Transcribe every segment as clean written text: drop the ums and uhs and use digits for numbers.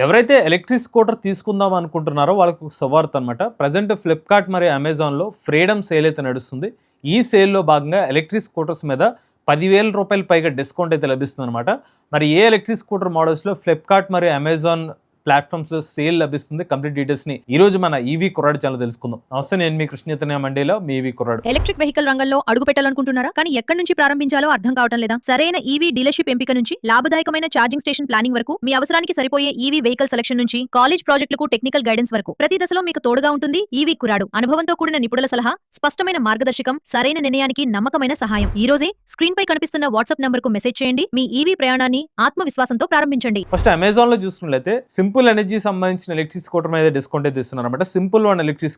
ఎవరైతే electric scooter తీసుకుందాం అనుకుంటున్నారో వాళ్ళకి ఒక శుభవార్త అనమాట. ప్రజెంట్ ఫ్లిప్‌కార్ట్ మరియు అమెజాన్‌లో ఫ్రీడమ్ సేల్ అయితే నడుస్తుంది. ఈ సేల్‌లో భాగంగా ఎలక్ట్రిక్ స్కూటర్స్ మీద రూ. 10,000 పైగా డిస్కౌంట్ అయితే లభిస్తుందనమాట. మరి ఏ ఎలక్ట్రిక్ స్కూటర్ మోడల్స్‌లో ఫ్లిప్‌కార్ట్ మరియు అమెజాన్ ప్లాట్‌ఫామ్స్‌లో సేల్ లభిస్తుంది. కంప్లీట్ డీటెయిల్స్‌ని ఈ రోజు మన ఈవీ కుర్రాడు ఛానెల్‌లో తెలుసుకుందాం. నమస్తే, నేను మీ కృష్ణ చైతన్య మండేలో మీ ఈవీ కుర్రాడు. ఎలక్ట్రిక్ వెహికల్ రంగంలో అడుగు పెట్టాలనుకుంటున్నారా? కానీ ఎక్కడి నుంచి ప్రారంభించాలో అర్థం కావటం లేదా? సరైన ఈవీ డీలర్షిప్ ఎంపిక నుంచి లాభదాయకమైన ఛార్జింగ్ స్టేషన్ ప్లానింగ్ వరకు, మీ అవసరానికి సరిపోయే ఈవీ వెహికల్ సెలక్షన్ నుంచి కాలేజ్ ప్రాజెక్టులకు టెక్నికల్ గైడెన్స్ వరకు ప్రతి దశలో మీకు తోడుగా ఉంటుంది ఈవీ కురాడు. అనుభవంతో కూడిన నిపుణుల సలహా, స్పష్టమైన మార్గదర్శకం, సరైన నిర్ణయానికి నమ్మకమైన సహాయం. ఈ రోజే స్క్రీన్ పై కనిపిస్తున్న వాట్సాప్ నంబర్ కు మెసేజ్ చేయండి. మీ ఈవీ ప్రయాణాన్ని ఆత్మవిశ్వాసంతో ప్రారంభించండి. ఫస్ట్ అమెజాన్ లో చూసుకున్నట్లయితే సింపుల్ ఎనర్జీ సంబంధించిన ఎలక్ట్రిక్ స్కూటర్ మీద డిస్కౌంట్ అయితే ఇస్తున్నారు అనమాట. Simple one electric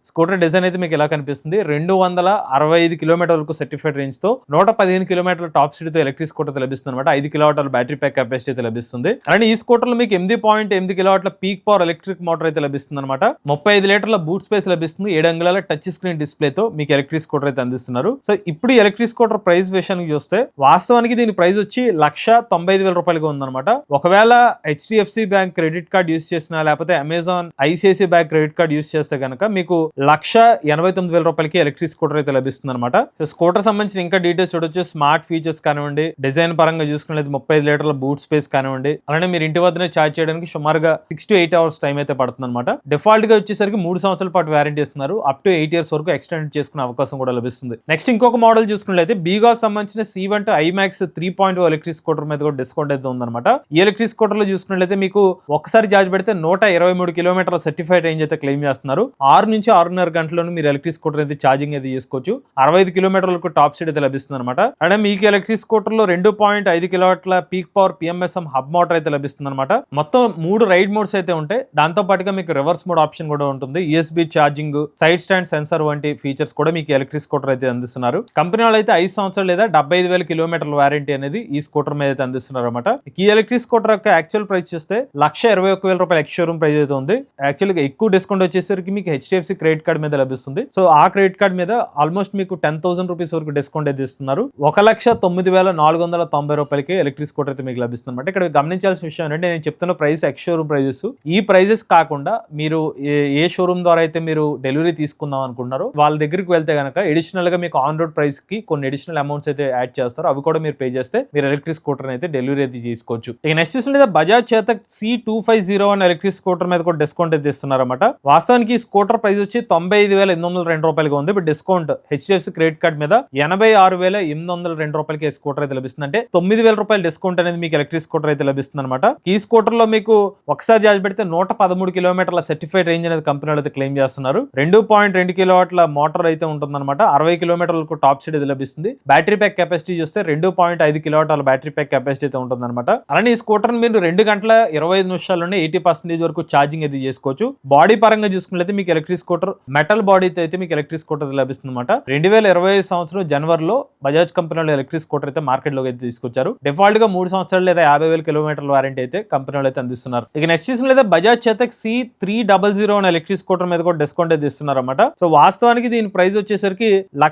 scooter design అయితే మీకు ఎలా కనిపిస్తుంది, 265 కిలోమీటర్లకు సర్టిఫైడ్ రేంజ్ తో 115 కిలోమీటర్ల టాప్ స్పీడ్ తో ఎలక్ట్రిక్ స్కూటర్ లభిస్తుంది అనమాట. 5 కిలోవాట్ల బ్యాటరీ ప్యాక్ కెపాసిటీ అయితే లభిస్తుంది. అలానే ఈ స్కూటర్ లో మీకు 8.8 కిలోవాట్ల పీక్ పవర్ ఎలక్ట్రిక్ మోటార్ అయితే లభిస్తుంది అనమాట. 35 లీటర్ల బూట్ స్పేస్ లభిస్తుంది. 7 అంగుళాల టచ్ స్క్రీన్ డిస్ప్లే తో మీకు ఎలక్ట్రిక్ స్కూటర్ అయితే అందిస్తున్నారు. సో ఇప్పుడు ఎలక్ట్రిక్ స్కూటర్ ప్రైస్ విషయానికి చూస్తే వాస్తవానికి దీని ప్రైస్ వచ్చి రూ. 1,95,000 ఉందన్నమాట. ఒకవేళ HDFC bank credit card use చేసినా లేకపోతే Amazon ICICI bank credit card use చేస్తే కనుక మీకు రూ. 1,89,000 ఎలక్ట్రిక్ స్కూటర్ అయితే లభిస్తుంది అనమాట. సో స్కూటర్ సంబంధించిన ఇంకా డీటెయిల్స్ చూడొచ్చు. స్మార్ట్ ఫీచర్స్ కానివ్వండి, డిజైన్ పరంగా చూసుకునేది 35 లీటర్ల బూట్ స్పేస్ కానివ్వండి, అలానే మీరు ఇంటి వద్దనే ఛార్జ్ చేయడానికి సుమారుగా 6 to 8 అవర్స్ టైం అయితే పడుతుంది అనమాట. డిఫాల్ట్ గా వచ్చేసరికి 3 సంవత్సరాల పాటు వారంటీ ఇస్తున్నారు. అప్ టు 8 years వరకు ఎక్స్టెండ్ చేసుకునే అవకాశం కూడా లభిస్తుంది. నెక్స్ట్ ఇంకొక మోడల్ చూసుకున్నట్లయితే బీగాస్ సంబంధించిన C1 IMAX 3.0 ఎలక్ట్రిక్ స్కూటర్ మీద కూడా డిస్కౌంట్ అయితే ఉందన్నమాట. ఈ ఎలక్ట్రిక్ స్కూటర్ లో చూసుకున్నట్లయితే మీకు ఒకసారి ఛార్జ్ పెడితే 123 కిలోమీటర్ల సర్టిఫైడ్ రేంజ్ అయితే క్లెయిమ్ చేస్తున్నారు. 6 నుంచి 6.5 గంటలను మీరు ఎలక్ట్రిక్ స్కూటర్ అయితే ఛార్జింగ్ అయితే చేసుకోవచ్చు. 65 కిలోమీటర్లకు టాప్ స్పీడ్ అయితే లభిస్తుంది అనమాట. అంటే మీకు ఎలక్ట్రిక్ స్కూటర్ లో 2.5 కిలోవాట్ల peak power PMSM hub motor అయితే లభిస్తుంది అనమాట. మొత్తం 3 రైడ్ మోడ్స్ అయితే ఉంటాయి. దాంతో పాటుగా మీకు రివర్స్ మోడ్ ఆప్షన్ కూడా ఉంటుంది. USB charging, side stand sensor వంటి ఫీచర్స్ కూడా మీకు ఎలక్ట్రిక్ స్కూటర్ అయితే అందిస్తున్నారు. కంపెనీ వాళ్ళు అయితే 5 సంవత్సరాలు లేదా 75,000 కిలోమీటర్ల వారంటీ అనేది ఈ స్కూటర్ మీద అయితే అందిస్తున్నారు అనమాట. ఈ ఎలక్ట్రిక్ స్కూటర్ యొక్క యాక్చువల్ ప్రైస్ చూస్తే రూ. 1,21,000 ఎక్స్ షోరూమ్ ప్రైస్ అయితే ఉంది. యాక్చువల్గా ఎక్కువ డిస్కౌంట్ వచ్చేసరికి మీకు హెచ్డిఎఫ్సి క్రెడిట్ కార్డ్ మీద లభిస్తుంది. సో ఆ క్రెడిట్ కార్డ్ మీద ఆల్మోస్ట్ మీకు 10,000 రూపీస్ వరకు డిస్కౌంట్ అయితే ఇస్తున్నారు. రూ. 1,09,490 ఎలక్ట్రిక్ స్కూటర్ అయితే మీకు లభిస్తుంది అనమాట. ఇక్కడ గమనించాల్సిన విషయం ఏంటంటే నేను చెప్తున్న ప్రైస్ ఎక్స్ షోరూమ్ ప్రైజెస్. ఈ ప్రైజెస్ కాకుండా మీరు ఏ షోరూమ్ ద్వారా అయితే మీరు డెలివరీ తీసుకుందాం అనుకుంటున్నారో వాళ్ళ దగ్గరికి వెళ్తే కనుక అడిషనల్ గా మీకు ఆన్ రోడ్ ప్రైస్ కి కొన్ని అడిషనల్ అమౌంట్స్ అయితే యాడ్ చేస్తారు. అవి కూడా మీరు పే చేస్తే మీరు ఎలక్ట్రిక్ స్కూటర్ అయితే డెలివరీ అయితే చేసుకోవచ్చు. ఇక నెక్స్ట్ చూస్తుంటే Bajaj Chetak C2501 electric scooter మీద కూడా డిస్కౌంట్ అయితే ఇస్తున్నారు అనమాట. వాస్తవానికి ఈ స్కూటర్ ప్రైస్ వచ్చి రూ. 95,802 ఉంది. ఇప్పుడు డిస్కౌంట్ హెచ్డిఎఫ్సి క్రెడిట్ కార్డ్ మీద రూ. 86,802 స్కూటర్ అయితే లభిస్తుంది. అంటే రూ. 9,000 డిస్కౌంట్ అనేది మీకు ఎలక్ట్రిక్ స్కూటర్ అయితే లభిస్తుంది అనమాట. ఈ స్కూటర్ లో మీకు ఒకసారి ఛార్జ్ పెడితే 113 కిలోమీటర్ల సర్టిఫైడ్ రేంజ్ అనేది కంపెనీ అయితే క్లెయిమ్ చేస్తున్నారు. 2.2 కిలోవాట్ల మోటార్ అయితే ఉంటుంది అనమాట. 60 కిలోమీటర్లకు టాప్ స్పీడ్ అయితే లభిస్తుంది. బ్యాటరీ ప్యాక్ కెపాసిటీ చూస్తే 2.5 కిలోవాట్ల బ్యాటరీ ప్యాక్ కెపాసిటీ అయితే ఉంటుంది అనమాట. అలానే ఈ స్కూటర్ మీరు 2 గంటల 25 నిమిషాల్లోనే 80% వరకు ఛార్జింగ్ అయితే చేసుకోవచ్చు. బాడీ పరంగా చూసుకున్నట్లయితే మీకు ఎలక్ట్రిక్ స్కూటర్ మెటల్ బాడీ అయితే మీకు ఎలక్ట్రిక్ స్కూటర్ లభిస్తుంది అనమాట. 2025 సంవత్సరం జనవరిలో బజాజ్ కంపెనీ ఎలక్ట్రిక్ స్కూటర్ అయితే మార్కెట్ లోకి అయితే తీసుకొచ్చారు. డిఫాల్ట్ గా 3 సంవత్సరాలు లేదా 50,000 కిలోమీటర్ల వారంటీ అయితే కంపెనీ అయితే అందిస్తున్నారు. ఇక నెక్స్ట్ చూసినట్లయితే Bajaj Chetak C300 electric scooter మీద కూడా డిస్కౌంట్ అయితే ఇస్తున్నారు అనమాట. సో వాస్తవానికి దీని ప్రైస్ వచ్చేసరికి రూ.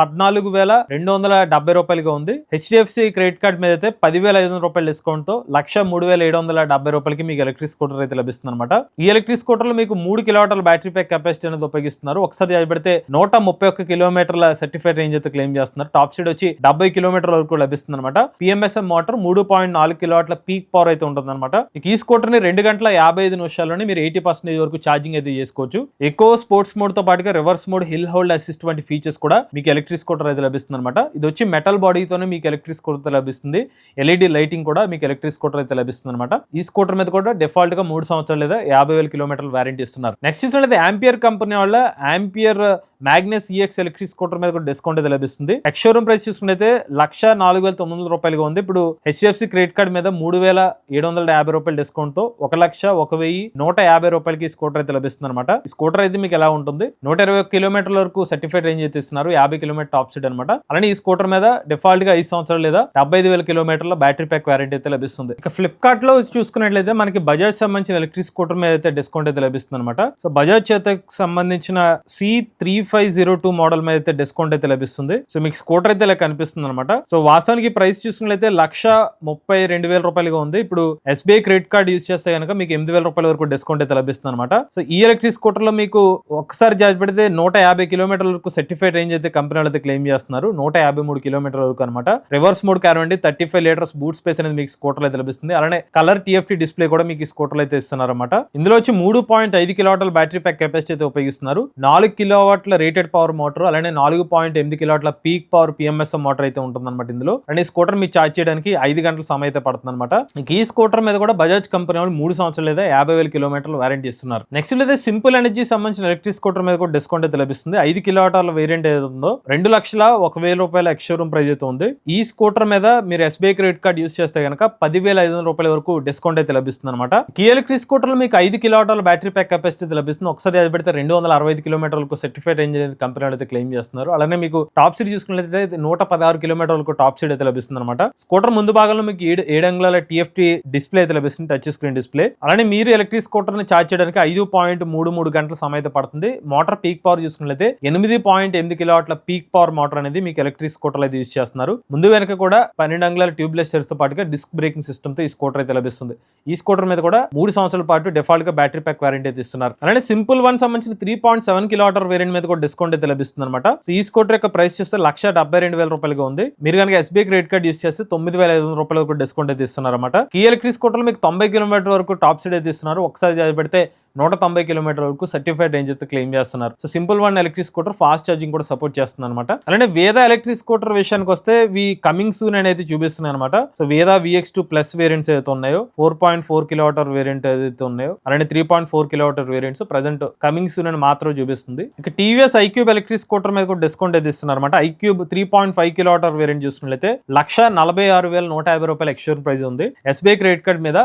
1,14,270 ఉంది. హెచ్డిఎఫ్సి క్రెడిట్ కార్డ్ మీద అయితే రూ. 10,500 డిస్కౌంట్ తో రూ. 1,07,770 మీకు ఎలక్ట్రిక్ స్కూటర్ అయితే లభిస్తుంది అనమాట. ఈ ఎలక్ట్రిక్ స్కూటర్ లో మీకు 3 కిలోవాట్ల బ్యాటరీ ప్యాక్ కెపాసిటీ అనేది ఉపయోగిస్తున్నారు. ఒకసారి ఛార్జ్ పెడితే 131 కిలోమీటర్ల సర్టిఫైడ్ రేంజ్ అయితే క్లెయిమ్ చేస్తున్నారు. టాప్ స్పీడ్ వచ్చి 70 కిలోమీటర్ల వరకు లభిస్తుంది అనమాట. PMSM మోటార్ 3.4 కిలోవాట్ల పీక్ పవర్ అయితే ఉంటుంది అనమాట. ఈ స్కూటర్ ని 2 గంటల 55 నిమిషాల్లోనే మీరు 80% వరకు ఛార్జింగ్ అయితే చేసుకోవచ్చు. ఎకో స్పోర్ట్స్ మోడ్ తో పాటుగా reverse mode, hill hold assist వంటి ఫీచర్స్ కూడా మీకు ఎలక్ట్రిక్ స్కూటర్ అయితే లభిస్తుంది అనమాట. ఇది వచ్చి మెటల్ బాడీతోనే మీకు ఎలక్ట్రిక్ స్కూటర్ లభిస్తుంది. LED లైటింగ్ కూడా మీకు ఎలక్ట్రిక్ స్కూటర్ అయితే లభిస్తుంది అనమాట. ఈ స్కూటర్ మీద కూడా డిఫాల్ట్ గా 3 సంవత్సరాలు లేదా 50,000 కిలోమీటర్ల వారంటీ ఇస్తున్నారు. నెక్స్ట్ చూసినట్లయితే ఆంపియర్ కంపెనీ వాళ్ళ ampere Magnus EX electric scooter మీద కూడా డిస్కౌంట్ అయితే లభిస్తుంది. ఎక్స్ షోరూమ్ ప్రైస్ చూసుకుంటే రూ. 1,04,900 ఉంది. ఇప్పుడు హెచ్డిఎఫ్సి క్రెడిట్ కార్డ్ మీద రూ. 3,750 డిస్కౌంట్ తో రూ. 1,01,150 స్కూటర్ అయితే లభిస్తుంది అనమాట. ఈ స్కూటర్ అయితే మీకు ఎలా ఉంటుంది, 120 కిలోమీటర్ల వరకు సర్టిఫైడ్ రేంజ్ అయితే ఇస్తున్నారు. 50 కిలోమీటర్ టాప్ స్పీడ్ అనమాట. అలానే ఈ స్కూటర్ మీద డిఫాల్ట్ గా 5 సంవత్సరాలు లేదా 75,000 కిలోమీటర్ల బ్యాటరీ ప్యాక్ వారంటీ అయితే లభిస్తుంది. ఇక ఫ్లిప్కార్ట్ లో చూసుకున్నట్లయితే మనకి బజాజ్ సంబంధించిన ఎలక్ట్రిక్ స్కూటర్ మీద అయితే డిస్కౌంట్ అయితే లభిస్తుంది అనమాట. సో బజాజ్ చేతకు సంబంధించిన C3502 మోడల్ మీద అయితే డిస్కౌంట్ అయితే లభిస్తుంది. సో మీకు స్కూటర్ అయితే ఇలా కనిపిస్తుంది అనమాట. సో వాస్తవానికి ప్రైస్ చూసుకున్నట్లయితే 1,32,000 రూపాయలుగా ఉంది. ఇప్పుడు SBI క్రెడిట్ కార్డ్ యూజ్ చేస్తే కనుక మీకు 8,000 రూపాయల వరకు డిస్కౌంట్ అయితే లభిస్తుంది అనమాట. సో ఈ ఎలక్ట్రిక్ స్కూటర్ లో మీకు ఒక్కసారి చార్జ్ పెడితే 150 కిలోమీటర్ల వరకు సర్టిఫైడ్ రేంజ్ అయితే కంపెనీ అయితే క్లెయిమ్ చేస్తున్నారు. 153 కిలోమీటర్ల వరకు అనమాట. రివర్స్ మోడ్ కానివ్వండి, 35 లీటర్స్ బూట్ స్పేస్ అనేది మీకు స్కూటర్ అయితే లభిస్తుంది. అలానే కలర్ TFT డిస్ప్లే కూడా మీకు స్కూటర్ అయితే ఇస్తున్నారు అనమాట. ఇందులో వచ్చి 3.5 కిలోవాట్ల బ్యాటరీ ప్యాక్ కెపాసిటీ అయితే ఉపయోగిస్తున్నారు. 4 కిలోవాట్ల రేటెడ్ పవర్ మోటార్, అలానే 4.8 కిలోవాట్ల పీక్ పవర్ PMSM మోటార్ అయితే ఉంటుంది అనమాట. ఇందులో అండ్ ఈ స్కూటర్ మీరు ఛార్జ్ చేయడానికి 5 గంటల సమయం అయితే పడుతుంది అనమాట. ఈ స్కూటర్ మీద కూడా బజాజ్ కంపెనీ వాళ్ళు 3 సంవత్సరాలు లేదా 50,000 కిలోమీటర్లు వారంటీ ఇస్తున్నారు. నెక్స్ట్ అయితే సింపుల్ ఎనర్జీ సంబంధించిన ఎలక్ట్రిక్ స్కూటర్ మీద కూడా డిస్కౌంట్ అయితే లభిస్తుంది. 5 కిలోవాట్ల వేరియంట్ ఏదో ఉందో 2,01,000 రూపాయల ఎక్స్ షోరూమ్ ప్రైస్ అయితే ఉంది. ఈ స్కూటర్ మీద మీరు SBI క్రెడిట్ కార్డ్ యూస్ చేస్తే కనుక 10,500 రూపాయల వరకు డిస్కౌంట్ అయితే లభిస్తుంది అనమాట. ఈ ఎలక్ట్రిక్ స్కూటర్ లో మీకు 5 కిలోవాట్ల బ్యాటరీ ప్యాక్ కెపాసిటీ అయితే లభిస్తుంది. ఒకసారి అది పెడితే 265 కిలోమీటర్లకు సర్టిఫైడ్ రేంజ్ అనేది కంపెనీ అయితే క్లెయిమ్ చేస్తున్నారు. అలానే మీకు టాప్ సీడ్ చూసుకున్నట్లయితే 116 కిలోమీటర్లకు టాప్ సీడ్ అయితే లభిస్తుంది అనమాట. స్కూటర్ ముందు భాగంలో మీకు 7 అంగుళాల TFT డిస్ప్లే అయితే లభిస్తుంది, టచ్ స్క్రీన్ డిస్ప్లే. అలానే మీరు ఎలక్ట్రిక్ స్కూటర్ ని ఛార్జ్ చేయడానికి 5.33 గంటల సమయం అయితే పడుతుంది. మోటార్ పీక్ పవర్ చూసుకున్నట్లయితే 8.8 కిలోవాట్ల పీక్ పవర్ మోటార్ అనేది మీకు ఎలక్ట్రిక్ స్కూటర్ అయితే యూజ్ చేస్తున్నారు. ముందు వెనక కూడా 12 అంగుళాల ట్యూబ్లెస్ టైర్స్ తో పాటుగా డిస్క్ బ్రేకింగ్ సిస్టమ్ తో ఈ స్కూటర్ అయితే లభిస్తుంది. ఈ స్కూటర్ మీద కూడా 3 సంవత్సరాల పాటు డిఫాల్ట్ గా బ్యాటరీ ప్యాక్ వారంటీ అయితే ఇస్తున్నారు. అలానే సింపుల్ వన్ సంబంధించిన 3.7 కిలోవాట్ వేరియంట్ మీద కూడా డిస్కౌంట్ అయితే లభిస్తుంది అనమాట. సో ఈ స్కూటర్ యొక్క ప్రైస్ చూస్తే 1,72,000 రూపాయలుగా ఉంది. మీరు కనుక SBI క్రెడిట్ కార్డ్ యూస్ చేస్తే 9,500 రూపాయల వరకు డిస్కౌంట్ అయితే ఇస్తున్నారు అనమాట. ఈ ఎలక్ట్రిక్ స్కూటర్ మీకు 90 కిలోమీటర్ వరకు టాప్ సీడ్ అయితే ఇస్తున్నారు. ఒకసారి పెడితే 190 కిలోమీటర్ వరకు సర్టిఫైడ్ రేంజ్ అయితే క్లెయిమ్ చేస్తున్నారు. So simple one electric scooter fast charging కూడా సపోర్ట్ చేస్తుంది అనమాట. అలానే వేద ఎలక్ట్రిక్ స్కూటర్ విషయానికి వస్తే కమింగ్ సూన్ అనేది చూపిస్తున్నాయి అనమాట. సో వేద VX2 ప్లస్ వేరియంట్స్ ఏదైతే ఉన్నాయో 4.4 కిలోవాట్ వేరియంట్ ఏదైతే ఉన్నాయో అలానే 3.4 kilowatt variants present coming soon అని మాత్రం చూపిస్తుంది. ఇక TVS iQube ఎలక్ట్రిక్ స్కూటర్ మీద కూడా డిస్కౌంట్ అయితే ఇస్తున్నారు అనమాట. iQube 3.5 కిలోవాట్ వేరియంట్ చూసుకున్నట్లయితే 1,46,150 రూపాయల ఎక్స్షోరూమ్ ప్రైస్ ఉంది. SBI క్రెడిట్ కార్డ్ మీద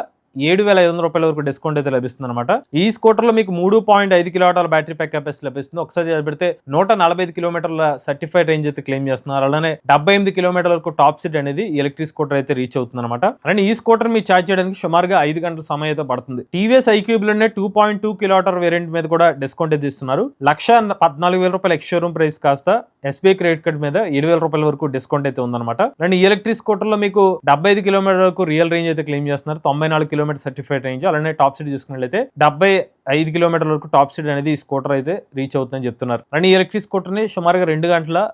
7,500 రూపాయల వరకు డిస్కౌంట్ అయితే లభిస్తుంది అనమాట. ఈ స్కూటర్ లో మీకు 3.5 కిలోవాట్ల బ్యాటరీ ప్యాక్ కెపాసిటీ లభిస్తుంది. ఒకసారి పెడితే 145 కిలోమీటర్ల సర్టిఫైడ్ రేంజ్ అయితే క్లెయిమ్ చేస్తున్నారు. అలానే 78 కిలోమీటర్ల వరకు టాప్ సీడ్ అనేది ఎలక్ట్రిక్ స్కూటర్ అయితే రీచ్ అవుతుంది అనమాట. అలానే ఈ స్కూటర్ మీరు ఛార్జ్ చేయడానికి సుమారుగా 5 గంటల సమయం అయితే పడుతుంది. TVS iQube లోనే 2.2 కిలోవాట్ వేరియంట్ మీద కూడా డిస్కౌంట్ అయితే ఇస్తున్నారు. 1,14,000 రూపాయల ఎక్స్ షోరూమ్ ప్రైస్ కాస్త SBI క్రెడిట్ కార్డ్ మీద 7,000 రూపాయల వరకు డిస్కౌంట్ అయితే ఉందన్నమాట. అలానే ఈ ఎలక్ట్రిక్ స్కూటర్ లో మీకు 75 కిలోమీటర్ల వరకు రియల్ రేంజ్ అయితే క్లెయిమ్ చేస్తున్నారు. 94 కిలోమీటర్ సర్టిఫైడ్ రేంజ్. అలానే టాప్ సీడ్ చూసుకున్నట్లయితే 75 కిలోమీటర్ల వరకు టాప్ సీడ్ అనేది ఈ స్కూటర్ అయితే రీచ్ అవుతుందని చెప్తున్నారు. అలానే ఈ ఎలక్ట్రిక్ స్కూటర్ ని సుమారుగా 2 గంటల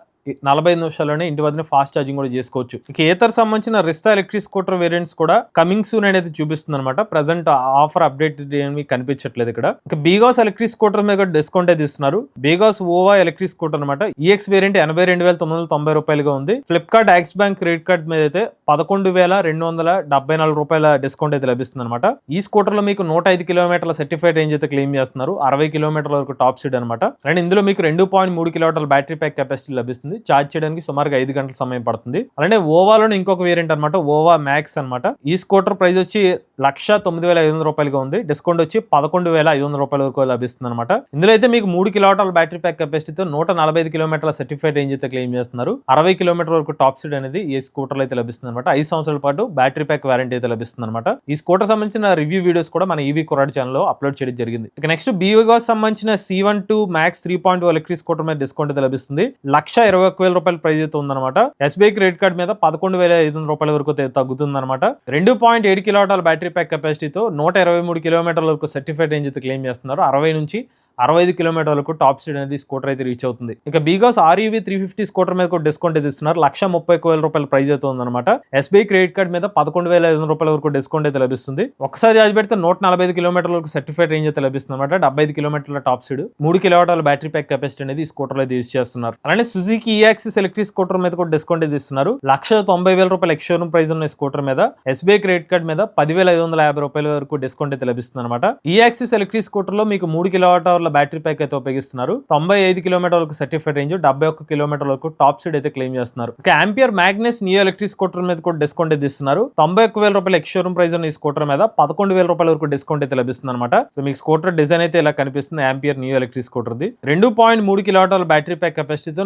45 నిమిషాల్లోనే ఇంటి వద్ద ఫాస్ట్ ఛార్జింగ్ కూడా చేసుకోవచ్చు. ఇక ఏతర్ సంబంధించిన రిస్తా ఎలక్ట్రిక్ స్కూటర్ వేరియంట్స్ కూడా కమింగ్ సూన్ అనేది చూపిస్తుంది అనమాట. ప్రెసెంట్ ఆఫర్ అప్డేట్ ఏమి కనిపించట్లేదు ఇక్కడ. ఇక బీగాస్ ఎలక్ట్రిక్ స్కూటర్ మీద డిస్కౌంట్ అయితే ఇస్తున్నారు. బీగాస్ ఓవా ఎలక్ట్రిక్ స్కూటర్ అనమాట. EX వేరియంట్ 82,990 రూపాయలుగా ఉంది. Flipkart axis bank credit card మీద అయితే 11,274 రూపాయల డిస్కౌంట్ అయితే లభిస్తుంది అనమాట. ఈ స్కూటర్ లో మీకు 105 కిలోమీటర్ల సర్టిఫైడ్ రేంజ్ అయితే క్లెయిమ్ చేస్తున్నారు. 60 కిలోమీటర్ల వరకు టాప్ స్పీడ్ అనమాట. అండ్ ఇందులో మీకు 2.3 కిలోవాట్ల బ్యాటరీ ప్యాక్ కెపాసిటీ లభిస్తుంది. ఛార్జ్ చేయడానికి సుమారుగా 5 గంటల సమయం పడుతుంది. అలానే ఓవాలో ఇంకొక వేరియంట్ అనమాట, ఓవా మ్యాక్స్ అనమాట. ఈ స్కూటర్ ప్రైస్ వచ్చి 1,09,500 రూపాయలుగా ఉంది. డిస్కౌంట్ వచ్చి 11,500 రూపాయల వరకు లభిస్తుంది అనమాట. ఇందులో అయితే మీకు 3 కిలోవాట్ల బ్యాటరీ ప్యాక్ కెపాసిటీతో 145 కిలోమీటర్ల సర్టిఫైడ్ రేంజ్ అయితే క్లెయిమ్ చేస్తున్నారు. 60 కిలోమీటర్ వరకు టాప్ స్పీడ్ అనేది ఈ స్కూటర్ అయితే లభిస్తుంది అనమాట. 5 సంవత్సరాల పాటు బ్యాటరీ ప్యాక్ వారంటీ అయితే లభిస్తుంది అనమాట. ఈ స్కూటర్ సంబంధించిన రివ్యూ వీడియోస్ కూడా మన ఈవీ కురాడ్ ఛానల్ లో అప్లోడ్ చేయడం జరిగింది. ఇక నెక్స్ట్ బీగాస్ సంబంధించిన C12 Max 3.0 ఎలక్ట్రిక్ స్కూటర్ మీద డిస్కౌంట్ అయితే లభిస్తుంది. 1,21,000 రూపాయల ప్రైస్ అయితే ఉందన్నమాట. SBI క్రెడిట్ కార్డ్ మీద 11,500 రూపాయల వరకు తగ్గుతుంది అనమాట. 2.7 కిలోవాట్ల బ్యాటరీ ప్యాక్ కెపాసిటీతో 123 కిలోమీటర్ల వరకు సర్టిఫైడ్ రేంజ్ అయితే క్లెయిమ్ చేస్తున్నారు. 60 నుంచి 65 కిలోమీటర్ల వరకు టాప్ స్పీడ్ అనేది స్కూటర్ అయితే రీచ్ అవుతుంది. ఇక బీగాస్ REV 350 స్కూటర్ మీద కూడా డిస్కౌంట్ అయితే ఇస్తున్నారు. 1,30,000 రూపాయల ప్రైస్ అయితే ఉందన్నమాట. SBI క్రెడిట్ కార్డ్ మీద 11,500 రూపాయల వరకు డిస్కౌంట్ అయితే లభిస్తుంది. ఒకసారి ఛార్జ్ పెడితే 145 కిలోమీటర్ల వరకు సర్టిఫైడ్ రేంజ్ అయితే లభిస్తుంది అనమాట. 75 కిలోమీటర్ల టాప్ స్పీడ్, 3 కిలోవాట్ల బ్యాటరీ ప్యాక్ కెపాసిటీ అనేది ఈ స్కూటర్ అయితే యూజ్ చేస్తున్నారు. అలానే సుజుకి E-Axis ఎలక్ట్రిక్ స్కూటర్ మీద కూడా డిస్కౌంట్ అయితే ఇస్తున్నారు. 1,90,000 రూపాయల ఎక్స్ షోరూమ్ ప్రైస్ ఉన్న స్కూటర్ మీద SBI క్రెడిట్ కార్డ్ మీద 10,550 రూపాయల వరకు డిస్కౌంట్ అయితే లభిస్తుంది అనమాట. E-Axis ఎలక్ట్రిక్ స్కూటర్ లో మీకు 3 కిలోవాట్ల బ్యాటరీ ప్యాక్ అయితే ఉపయోగిస్తున్నారు. 95 కిలోమీటర్ వరకు సర్టిఫైడ్ రేంజ్, 71 కిలోమీటర్ వరకు టాప్ స్పీడ్ అయితే క్లెయిమ్ చేస్తున్నారు. ఇక ampere Magnus neo electric scooter మీద కూడా డిస్కౌంట్ అయితే ఇస్తున్నారు. 91,000 రూపాయల ఎక్స్ షోరూమ్ ప్రైస్ ఉన్న ఈ స్కూటర్ మీద 11,000 రూపాయల వరకు డిస్కౌంట్ అయితే లభిస్తుంది అనమాట. సో మీకు స్కూటర్ డిజైన్ అయితే ఇలా కనిపిస్తుంది. Ampere neo electric scooter the 2.3 కిలోవాట్ల బ్యాటరీ ప్యాక్ కెపాసిటీతో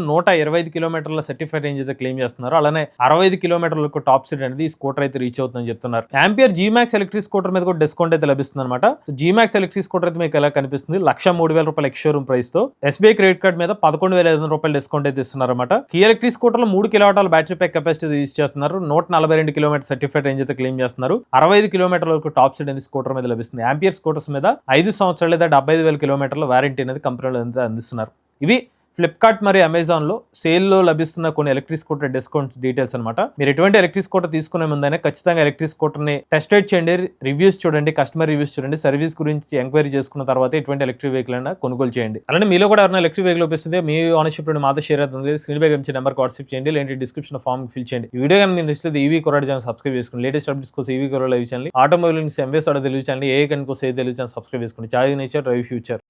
65 కిలోమీటర్ల సర్టిఫైడ్ రేంజ్ అయితే క్లెయిమ్ చేస్తున్నారు. అలానే 65 కిలోమీటర్లకు టాప్ స్పీడ్ అనేది ఈ స్కూటర్ అయితే రీచ్ అవుతుందని చెప్తున్నారు. ఆంపియర్ జీమాక్స్ ఎలక్ట్రిక్ స్కూటర్ మీద కూడా డిస్కౌంట్ అయితే లభిస్తుంది అనమాట. జీమాక్స్ ఎలక్ట్రిక్ స్కూటర్ అయితే మీకు ఎలా కనిపిస్తుంది, 1,03,000 రూపాయల ఎక్స్ షోరూమ్ ప్రైస్ తో SBI క్రెడిట్ కార్డ్ మీద 11,500 రూపాయలు డిస్కౌంట్ అయితే ఇస్తున్నారు అనమాట. కీ ఎలక్ట్రిక్ స్కూటర్ లో 3 కిలోవాట్ల బ్యాటరీ ప్యాక్ కెపాసిటీ యూజ్ చేస్తున్నారు. 142 కిలోమీటర్ సర్టిఫైడ్ రేంజ్ అయితే క్లెయిమ్ చేస్తున్నారు. 65 కిలోమీటర్ల వరకు టాప్ స్పీడ్ అనేది స్కూటర్ మీద లభిస్తుంది. ఆంపియర్ స్కూటర్స్ మీద 5 సంవత్సరాలు లేదా 75,000 కిలోమీటర్ల వారంటీ అనేది కంపెనీలు అందిస్తున్నారు. ఇవి ఫ్లిప్కార్ట్ మరియు అమెజాన్లో సేల్లో లభిస్తున్న కొన్ని ఎలక్ట్రిక్ స్కూటర్ డిస్కౌంట్ డీటెయిల్స్ అనమాట. మీరు ఎటువంటి ఎలక్ట్రిక్ స్కూటర్ తీసుకునే ముందైనా ఖచ్చితంగా ఎలక్ట్రిక్ స్కూటర్ని టెస్ట్ రైడ్ చేయండి, రివ్యూస్ చూడండి, కస్టమర్ రివ్యూస్ చూడండి, సర్వీస్ గురించి ఎంక్వైరీ చేసుకున్న తర్వాత ఎటువంటి ఎలక్ట్రిక్ వెహికల్ అయినా కొనుగోలు చేయండి. అలానే మీలో కూడా ఎవరైనా ఎలక్ట్రిక్ వెహికల్ ఉపయోగిస్తుంది మీ ఓనర్షిప్ మాతో షేర్ అవుతుంది, స్క్రీన్ పై కనిపించే నెంబర్కి వాట్సాప్ చేయండి, లేదంటే డిస్క్రిప్షన్ ఫామ్ ఫిల్ చేయండి. ఈ వీడియో కానీ మీరు నచ్చితే ఈవీ కొరాడ్ ఛానల్ సబ్స్క్రైబ్ చేసుకోండి. లేటెస్ట్ అప్డేట్స్ కోసం ఈవీ కొరాడ్ లైవ్ ఛానల్, ఆటోమొబైల్ నుంచి ఎంవేస్ ఆడో తెలుగు ఛానల్, ఏ కన్ కోసం తెలుగు ఛానల్ సబ్స్క్రైబ్ చేసుకోండి. చాయ్ నేచర్ డ్రైవ్ ఫ్యూచర్.